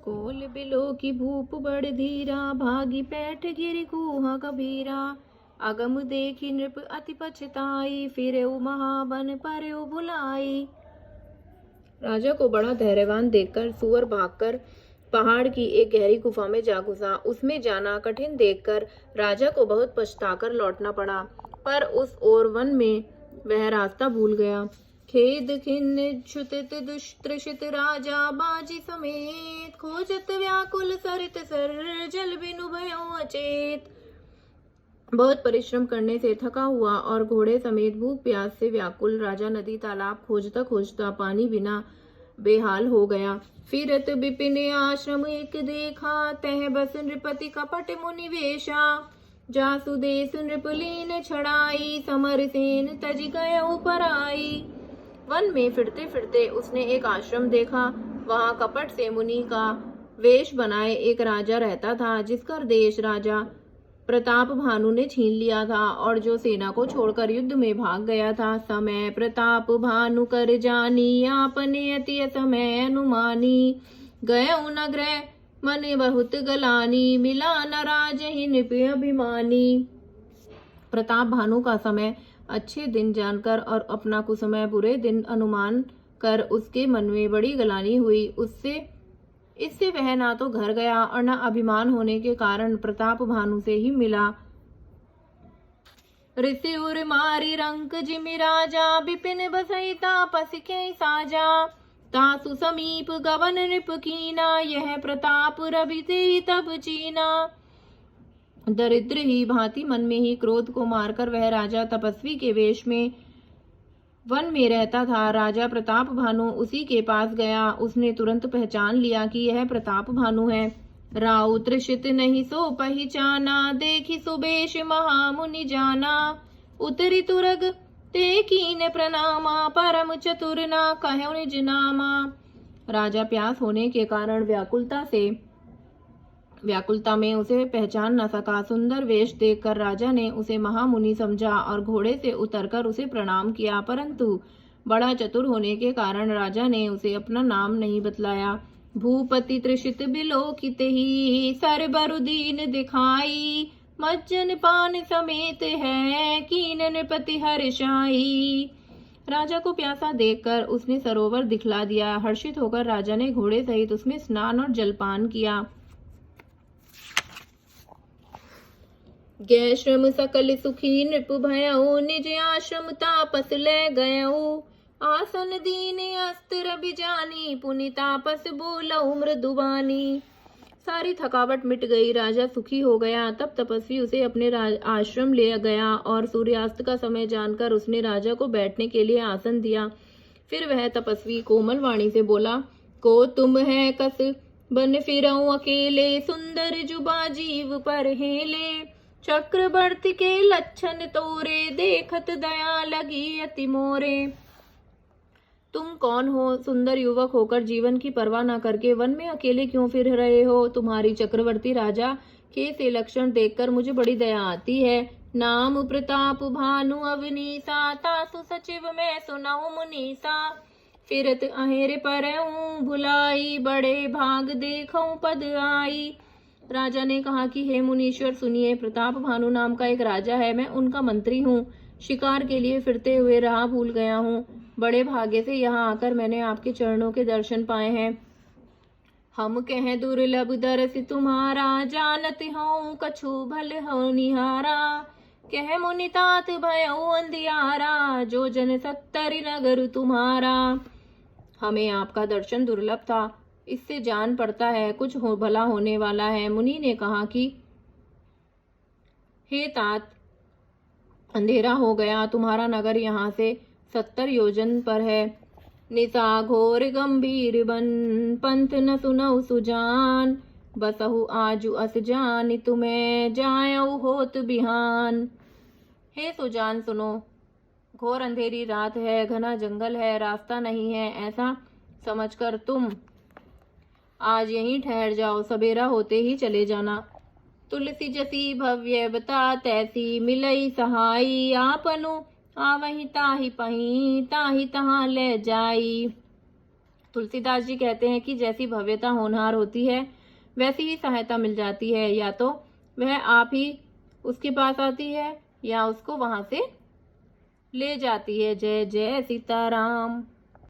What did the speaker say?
कोल below की भूप बड़ धीरा, भागी पैठ गिर कुहा कबीरा। अगम देखी नृप अति पछताई, फिरेउ महाबन परेउ भुलाई। राजा को बड़ा धैर्यवान देखकर सुअर भागकर पहाड़ की एक गहरी गुफा में जा घुसा। उसमें जाना कठिन देखकर राजा को बहुत पछताकर लौटना पड़ा, पर उस ओर वन में वह रास्ता भूल गया। खेद खिन्न क्षुतित दुष्त्रषित राजा, बाजी समेत खोजत व्याकुल सरित सर, जल बिनु भयो अचेत। बहुत परिश्रम करने से थका हुआ और घोड़े समेत भूख प्यास से व्याकुल राजा नदी तालाब खोजता खोजता पानी बिना बेहाल हो गया। फिरत विपिन आश्रम एक देखा, तह बस नृपति कपट मुनि वेशा। जासु देश नृपलीन छड़ाई, समर सेन तज गए पराई। वन में फिरते फिरते उसने एक आश्रम देखा। वहां कपट से मुनि का वेश बनाए एक राजा रहता था, जिसका देश राजा प्रताप भानु ने छीन लिया था और जो सेना को छोड़कर युद्ध में भाग गया था। समय प्रताप भानु कर जानी, आपने अति समय अनुमानी। गए न ग्रह मन बहुत गलानी, मिला न राज ही नृप अभिमानी। प्रताप भानु का समय अच्छे दिन जानकर और अपना कुसमय बुरे दिन अनुमान कर उसके मन में बड़ी गलानी हुई। इससे वह ना तो घर गया और न अभिमान होने के कारण प्रताप भानु से ही मिला। ऋषि उर मारी रंक जिमि राजा, विपिन बसई तापस के साजा। तासु समीप गवन नृप कीना, यह प्रताप रवि ते तब चीना। दरिद्र ही भांति मन में ही क्रोध को मारकर वह राजा तपस्वी के वेश में वन में रहता था। राजा प्रताप भानु उसी के पास गया। उसने तुरंत पहचान लिया कि यह प्रताप भानु है। राउ त्रिषित नहीं सो पहचाना, देखी सुबेश महामुनि जाना। उतरी तुरग ते कीन प्रणामा, परम चतुर ना कहो निज नामा। राजा प्यास होने के कारण व्याकुलता में उसे पहचान न सका। सुंदर वेश देखकर राजा ने उसे महामुनि समझा और घोड़े से उतरकर उसे प्रणाम किया, परंतु बड़ा चतुर होने के कारण राजा ने उसे अपना नाम नहीं बतलाया। भूपति त्रिषित बिलोकित ही, सर बरुदीन दिखाई। मज्जन पान समेत है, कीन नृपति हर्षाई। राजा को प्यासा देखकर उसने सरोवर दिखला दिया। हर्षित होकर राजा ने घोड़े सहित उसमें स्नान और जलपान किया। गए श्रम सकल सुखी नृप भयऊ, निज आश्रम तापस ले गयऊ। आसन दीन अस्त्र बिजानी, पुनि तापस बोलऊ मृदुबानी। सारी थकावट मिट गई, राजा सुखी हो गया। तब तपस्वी उसे अपने आश्रम ले गया और सूर्यास्त का समय जानकर उसने राजा को बैठने के लिए आसन दिया। फिर वह तपस्वी कोमल वाणी से बोला, को तुम है कस बन फिरऊं अकेले, सुंदर जुबा जीव पर हेले। चक्रवर्ती के लक्षण तोरे, देखत दया लगी अति मोरे। तुम कौन हो? सुंदर युवक होकर जीवन की परवाह न करके वन में अकेले क्यों फिर रहे हो? तुम्हारी चक्रवर्ती राजा के से लक्षण देखकर मुझे बड़ी दया आती है। नाम प्रताप भानु अवनीसा, तासु सचिव मैं सुनाऊं मुनीसा। फिरत अहेर परऊं भुलाई, बड़े भाग देखऊं पद आई। राजा ने कहा कि हे मुनीश्वर सुनिए, प्रताप भानु नाम का एक राजा है। मैं उनका मंत्री हूँ। शिकार के लिए फिरते हुए राह भूल गया हूँ। बड़े भाग्य से यहाँ आकर मैंने आपके चरणों के दर्शन पाए हैं। हम कहें दुर्लभ दरस तुम्हारा, जानत हूँ कछु भल हो निहारा। कह मुनितात भयऊ अंधियारा, जो जन 70 नगर तुम्हारा। हमें आपका दर्शन दुर्लभ था, इससे जान पड़ता है कुछ भला होने वाला है। मुनि ने कहा कि हे तात, अंधेरा हो गया। तुम्हारा नगर यहाँ से 70 योजन पर है। निशा घोर गंभीर बन, पंथ न सुनऊ सुजान। बसहु आजु अस जान, तुम्हें जायऊ होत बिहान। हे सुजान सुनो, घोर अंधेरी रात है, घना जंगल है, रास्ता नहीं है। ऐसा समझकर तुम आज यहीं ठहर जाओ, सवेरा होते ही चले जाना। तुलसी जसी भव्य बता तैसी, मिलई सहाई। आपनु आवही ताहि पही, ताहि तहाँ ले जाई। तुलसीदास जी कहते हैं कि जैसी भव्यता होनहार होती है वैसी ही सहायता मिल जाती है, या तो वह आप ही उसके पास आती है या उसको वहां से ले जाती है। जय जय सीताराम।